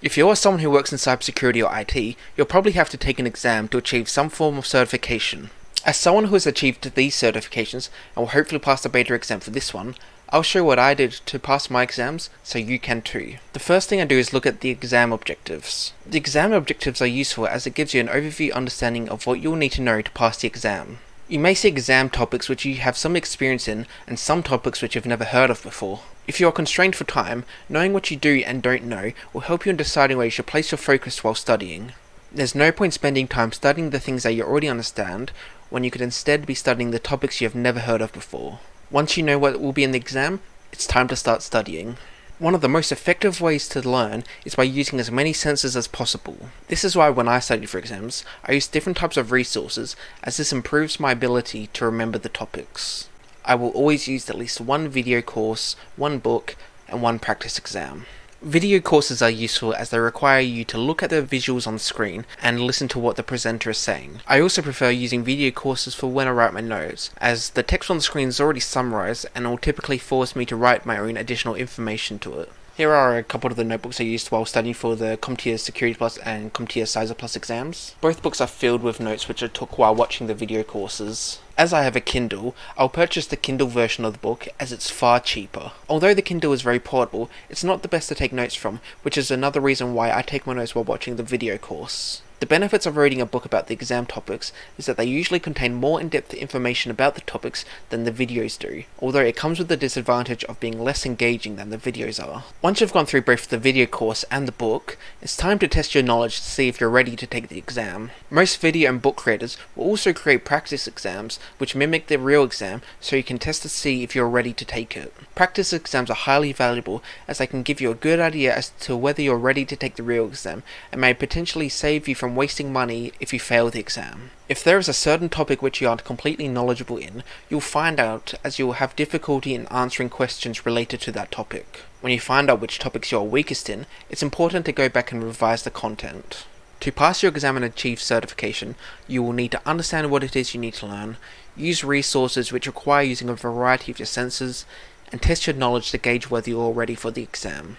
If you are someone who works in cybersecurity or IT, you'll probably have to take an exam to achieve some form of certification. As someone who has achieved these certifications, and will hopefully pass the beta exam for this one, I'll show what I did to pass my exams, so you can too. The first thing I do is look at the exam objectives. The exam objectives are useful as it gives you an overview understanding of what you'll need to know to pass the exam. You may see exam topics which you have some experience in, and some topics which you've never heard of before. If you are constrained for time, knowing what you do and don't know will help you in deciding where you should place your focus while studying. There's no point spending time studying the things that you already understand, when you could instead be studying the topics you have never heard of before. Once you know what will be in the exam, it's time to start studying. One of the most effective ways to learn is by using as many senses as possible. This is why when I studied for exams, I used different types of resources, as this improves my ability to remember the topics. I will always use at least one video course, one book, and one practice exam. Video courses are useful as they require you to look at the visuals on the screen and listen to what the presenter is saying. I also prefer using video courses for when I write my notes, as the text on the screen is already summarized and it will typically force me to write my own additional information to it. Here are a couple of the notebooks I used while studying for the CompTIA Security Plus and CompTIA CySR Plus exams. Both books are filled with notes which I took while watching the video courses. As I have a Kindle, I'll purchase the Kindle version of the book as it's far cheaper. Although the Kindle is very portable, it's not the best to take notes from, which is another reason why I take my notes while watching the video course. The benefits of reading a book about the exam topics is that they usually contain more in-depth information about the topics than the videos do, although it comes with the disadvantage of being less engaging than the videos are. Once you've gone through both the video course and the book, it's time to test your knowledge to see if you're ready to take the exam. Most video and book creators will also create practice exams which mimic the real exam, so you can test to see if you're ready to take it. Practice exams are highly valuable as they can give you a good idea as to whether you're ready to take the real exam, and may potentially save you from wasting money if you fail the exam. If there is a certain topic which you aren't completely knowledgeable in, you'll find out as you will have difficulty in answering questions related to that topic. When you find out which topics you are weakest in, it's important to go back and revise the content. To pass your exam and achieve certification, you will need to understand what it is you need to learn, use resources which require using a variety of your senses, and test your knowledge to gauge whether you're ready for the exam.